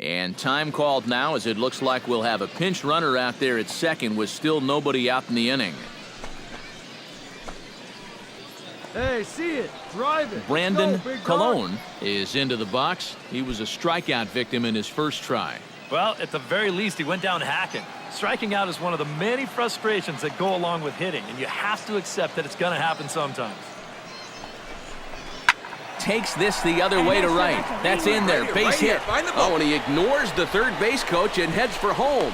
And time called now, as it looks like we'll have a pinch runner out there at second with still nobody out in the inning. Hey, see it. Drive it. Brandon Colon is into the box. He was a strikeout victim in his first try. Well, at the very least, he went down hacking. Striking out is one of the many frustrations that go along with hitting, and you have to accept that it's going to happen sometimes. Takes this the other way to right. That's in there. Base hit. Oh, and he ignores the third base coach and heads for home.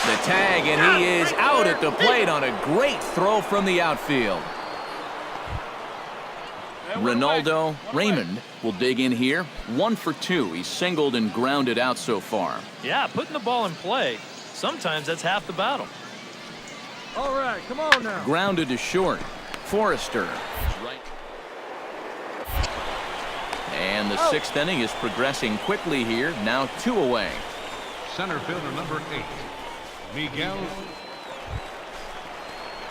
The tag, and he is out at the plate on a great throw from the outfield. Ronaldo Raymond will dig in here. 1 for 2. He's singled and grounded out so far. Yeah, putting the ball in play, sometimes that's half the battle. All right, come on now. Grounded to short. Forrester. Right. And the sixth inning is progressing quickly here. Now 2 away. Center fielder number 8, Miguel.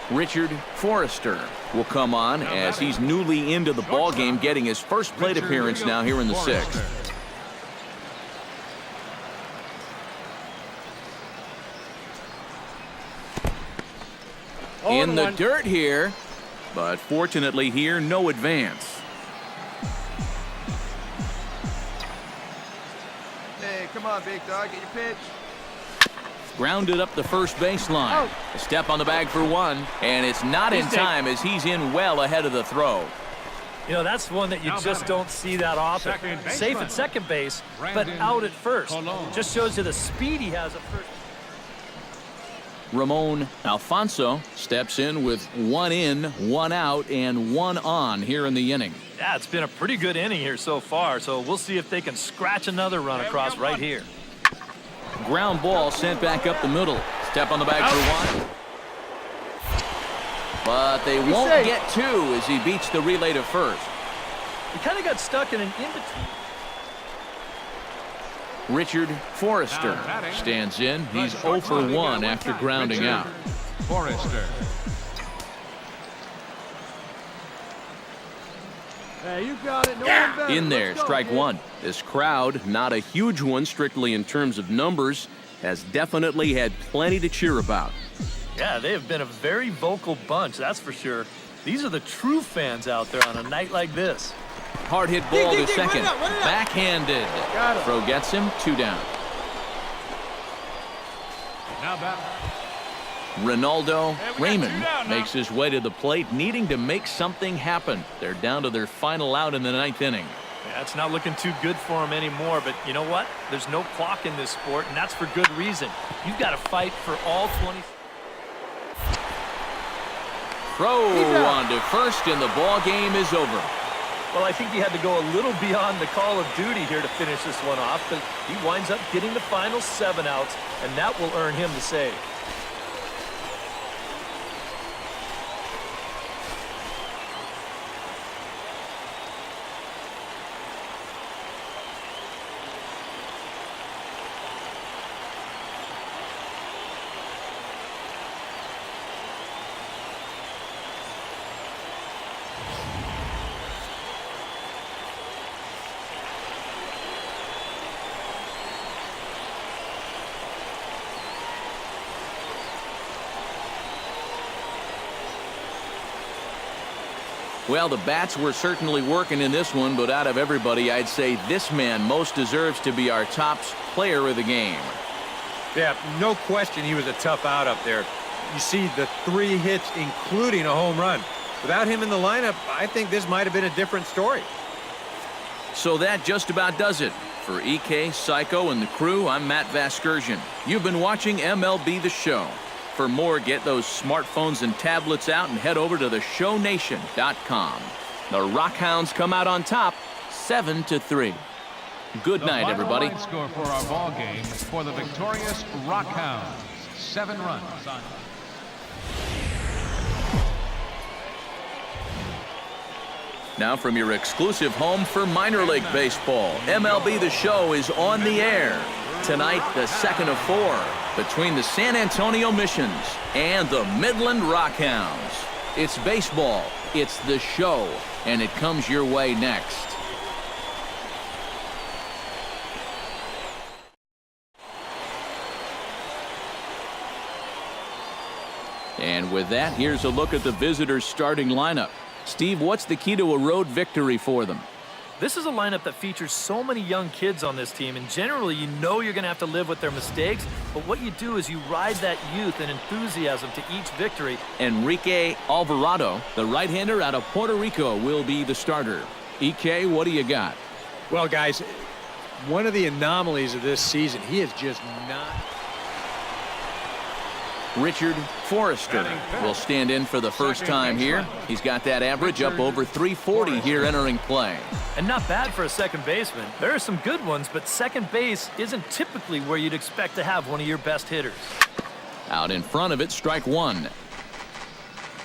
Richard Forrester will come on as he's newly into the ball game, getting his first plate appearance now here in the 6th. In the dirt here, but fortunately here, no advance. Hey, come on, big dog, get your pitch. Grounded up the first baseline. A step on the bag for 1, and it's not in time as he's in well ahead of the throw. You know, that's one that you just don't see that often. Safe at second base, but out at first. Just shows you the speed he has at first. Ramon Alfonso steps in with 1 in, 1 out, and 1 on here in the inning. Yeah, it's been a pretty good inning here so far, so we'll see if they can scratch another run across right here. Ground ball sent back up the middle. Step on the bag for 1. But they won't get 2 as he beats the relay to first. He kind of got stuck in an in-between. Richard Forrester stands in. He's 0 for 1 after grounding out. Forrester. Hey, you got it. No one better. In there, strike 1. This crowd, not a huge one strictly in terms of numbers, has definitely had plenty to cheer about. Yeah, they have been a very vocal bunch, that's for sure. These are the true fans out there on a night like this. Hard hit ball to second. Backhanded. Throw gets him. 2 down. Now back. Ronaldo Raymond makes his way to the plate, needing to make something happen. They're down to their final out in the 9th inning. Yeah, it's not looking too good for him anymore, but you know what? There's no clock in this sport, and that's for good reason. You've got to fight for all 20. Throw on to first, and the ball game is over. Well, I think he had to go a little beyond the call of duty here to finish this one off, but he winds up getting the final 7 outs, and that will earn him the save. Well, the bats were certainly working in this one, but out of everybody, I'd say this man most deserves to be our top player of the game. Yeah, no question he was a tough out up there. You see the 3 hits, including a home run. Without him in the lineup, I think this might have been a different story. So that just about does it. For EK, Psycho, and the crew, I'm Matt Vasgersian. You've been watching MLB The Show. For more, get those smartphones and tablets out and head over to theshownation.com. The Rockhounds come out on top, 7-3. Good night, everybody. The final line score for our ball game for the victorious Rockhounds. 7 runs on. Now from your exclusive home for minor league baseball, MLB The Show is on the air. Tonight, the 2nd of 4 between the San Antonio Missions and the Midland Rockhounds. It's baseball, it's the show, and it comes your way next. And with that, here's a look at the visitors' starting lineup. Steve, what's the key to a road victory for them? This is a lineup that features so many young kids on this team, and generally you know you're going to have to live with their mistakes, but what you do is you ride that youth and enthusiasm to each victory. Enrique Alvarado, the right-hander out of Puerto Rico, will be the starter. EK, what do you got? Well, guys, one of the anomalies of this season, he is just not... Richard Forrester will stand in for the first time here. He's got that average up over 340 here entering play. And not bad for a second baseman. There are some good ones, but second base isn't typically where you'd expect to have one of your best hitters. Out in front of it, strike one.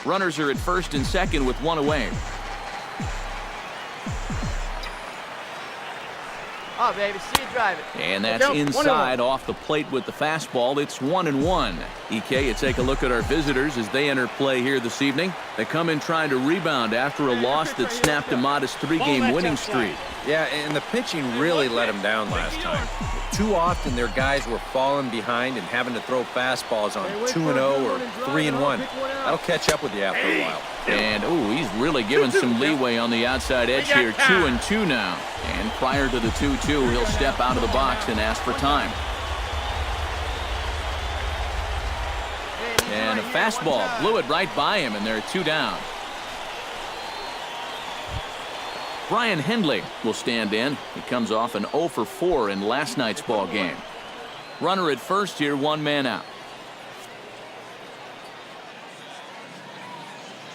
Runners are at first and second with one away. Oh, baby, see you drive it. And that's inside off the plate with the fastball. It's 1-1. EK, you take a look at our visitors as they enter play here this evening. They come in trying to rebound after a loss that snapped a modest 3-game winning streak. Yeah, and the pitching really let them down last time. Too often their guys were falling behind and having to throw fastballs on 2-0 or 3-1. That'll catch up with you after a while. And, ooh, he's really given some leeway on the outside edge here. 2-2 now. And prior to the 2-2, he'll step out of the box and ask for time. And a fastball blew it right by him, and they're 2 down. Brian Hendley will stand in. He comes off an 0 for 4 in last night's ball game. Runner at first here, 1 man out.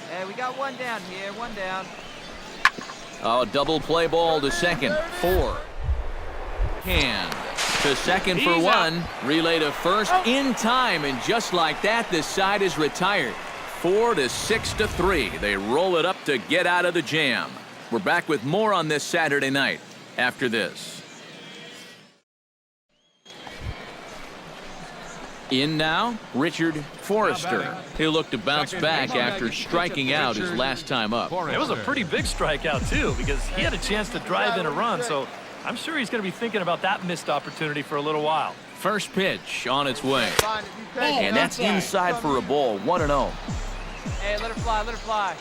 Hey, we got 1 down here, 1 down. Oh, double play ball to second. 4. Hand to second for 1. Relay to first in time, and just like that, this side is retired. 4-6-3. They roll it up to get out of the jam. We're back with more on this Saturday night after this. In now, Richard Forrester. He'll look to bounce back after striking out his last time up. It was a pretty big strikeout, too, because he had a chance to drive in a run, so I'm sure he's going to be thinking about that missed opportunity for a little while. First pitch on its way. And that's inside for a ball, 1-0. Hey, let her fly, let her fly.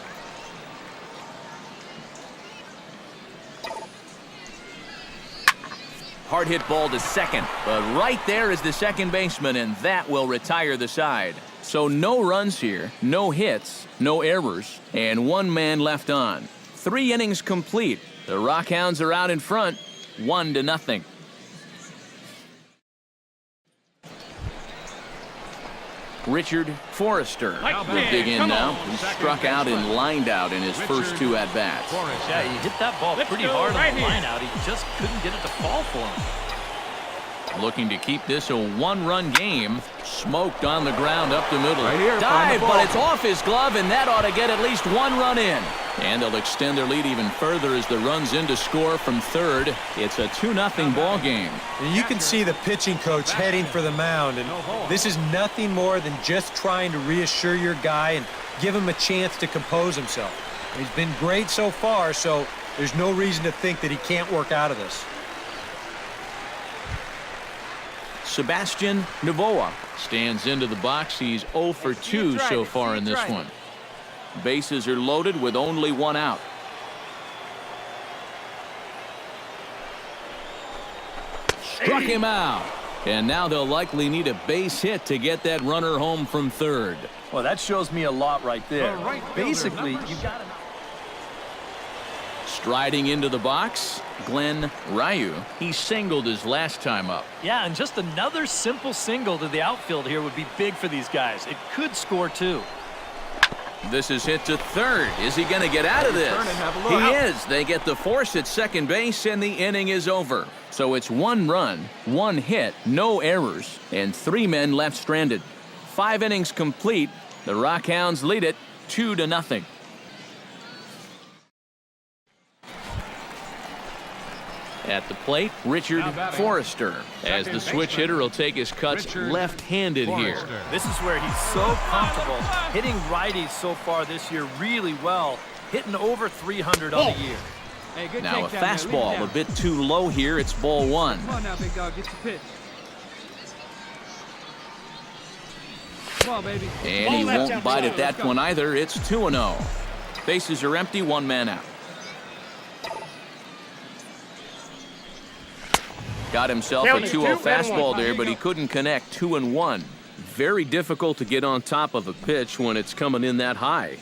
Hard hit ball to second, but right there is the second baseman, and that will retire the side. So no runs here, no hits, no errors, and 1 man left on. 3 innings complete. The Rockhounds are out in front, 1-0. Richard Forrester will dig in now. He struck out and lined out in his first 2 at-bats. Yeah, he hit that ball pretty hard on the line out. He just couldn't get it to fall for him. Looking to keep this a 1-run game. Smoked on the ground up the middle. Right here, dive, but it's off his glove, and that ought to get at least 1 run in. And they'll extend their lead even further as the run's in to score from third. It's a 2-0 ball game. And you can see the pitching coach heading for the mound, and this is nothing more than just trying to reassure your guy and give him a chance to compose himself. He's been great so far, so there's no reason to think that he can't work out of this. Sebastian Novoa stands into the box. He's 0 for 2 so far in this one. Bases are loaded with only 1 out. Struck him out. And now they'll likely need a base hit to get that runner home from third. Well, that shows me a lot right there. Basically, you got to... Striding into the box, Glenn Ryu. He singled his last time up. Yeah, and just another simple single to the outfield here would be big for these guys. It could score 2. This is hit to third. Is he going to get out of this? He is. They get the force at second base, and the inning is over. So it's 1 run, 1 hit, no errors, and 3 men left stranded. 5 innings complete. The Rockhounds lead it 2-0. At the plate, Richard Forrester, as the switch hitter will take his cuts left-handed here. This is where he's so comfortable, hitting righties so far this year really well, hitting over 300 on the year. Hey, good Now a takedown there. fastball a bit too low here. It's ball 1. Come on now, big dog, get your pitch. And he won't bite at that one either. It's 2-0. Bases are empty, one man out. Got himself a 2-0 fastball there, but he couldn't connect. 2-1. Very difficult to get on top of a pitch when it's coming in that high.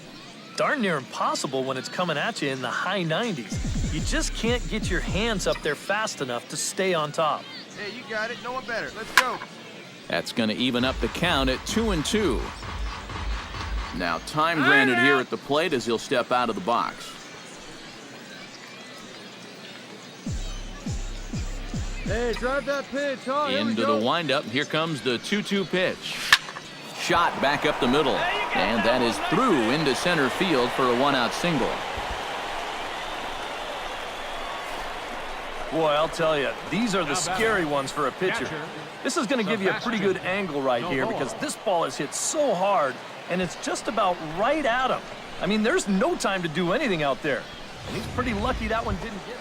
Darn near impossible when it's coming at you in the high 90s. You just can't get your hands up there fast enough to stay on top. Hey, you got it. No one better. Let's go. That's going to even up the count at 2-2. Now time granted here at the plate as he'll step out of the box. Hey, drive that pitch, huh? Into the windup. Here comes the 2-2 pitch. Shot back up the middle. And that is through into center field for a one-out single. Boy, I'll tell you, these are the scary ones for a pitcher. This is going to give you a pretty good angle right here because this ball is hit so hard, and it's just about right at him. I mean, there's no time to do anything out there. And he's pretty lucky that one didn't hit.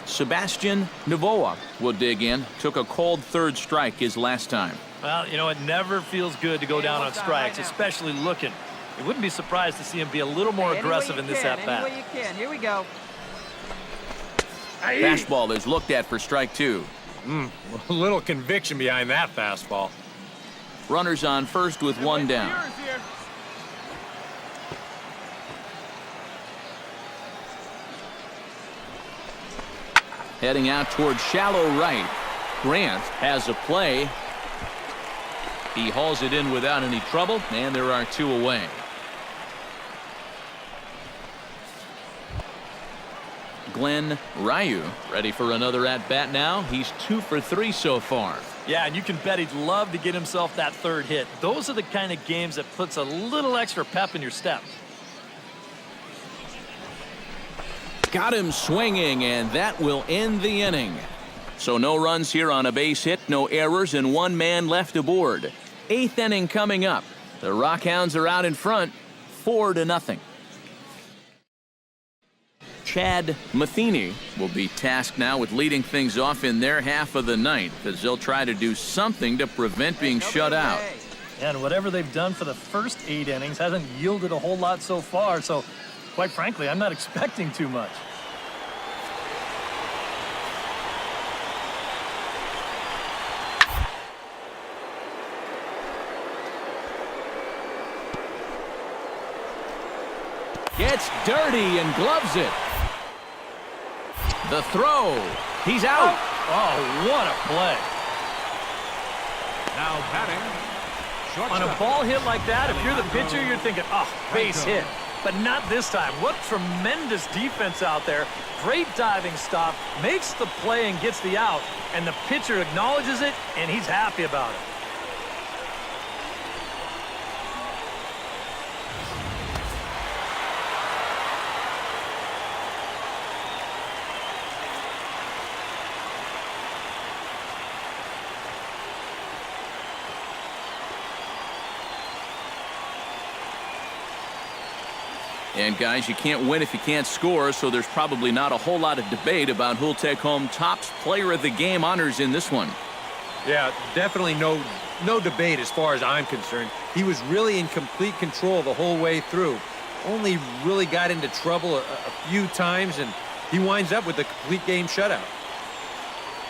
Sebastian Novoa will dig in. Took a cold third strike his last time. Well, you know, it never feels good to go down on strikes, especially looking. You wouldn't be surprised to see him be a little more aggressive in this at-bat. Any way you can. Here we go. Fastball is looked at for strike two. A little conviction behind that fastball. Runners on first with one down. Heading out towards shallow right. Grant has a play. He hauls it in without any trouble, and there are two away. Glenn Ryu ready for another at-bat now. He's 2 for 3 so far. Yeah, and you can bet he'd love to get himself that third hit. Those are the kind of games that puts a little extra pep in your step. Got him swinging, and that will end the inning. So no runs here on a base hit, no errors, and one man left aboard. 8th inning coming up. The Rockhounds are out in front, 4-0. Chad Matheny will be tasked now with leading things off in their half of the ninth as they'll try to do something to prevent being shut out. And whatever they've done for the first 8 innings hasn't yielded a whole lot so far, so quite frankly, I'm not expecting too much. Gets dirty and gloves it. The throw. He's out. Oh, what a play. Now batting. On a ball hit like that, if you're the pitcher, you're thinking, oh, base hit. But not this time. What tremendous defense out there. Great diving stop, makes the play and gets the out, and the pitcher acknowledges it, and he's happy about it. And guys, you can't win if you can't score, so there's probably not a whole lot of debate about who'll take home Topps Player of the Game honors in this one. Yeah, definitely no debate as far as I'm concerned. He was really in complete control the whole way through. Only really got into trouble a few times, and he winds up with a complete game shutout.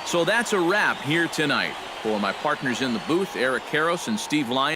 So that's a wrap here tonight. For my partners in the booth, Eric Karros and Steve Lyon.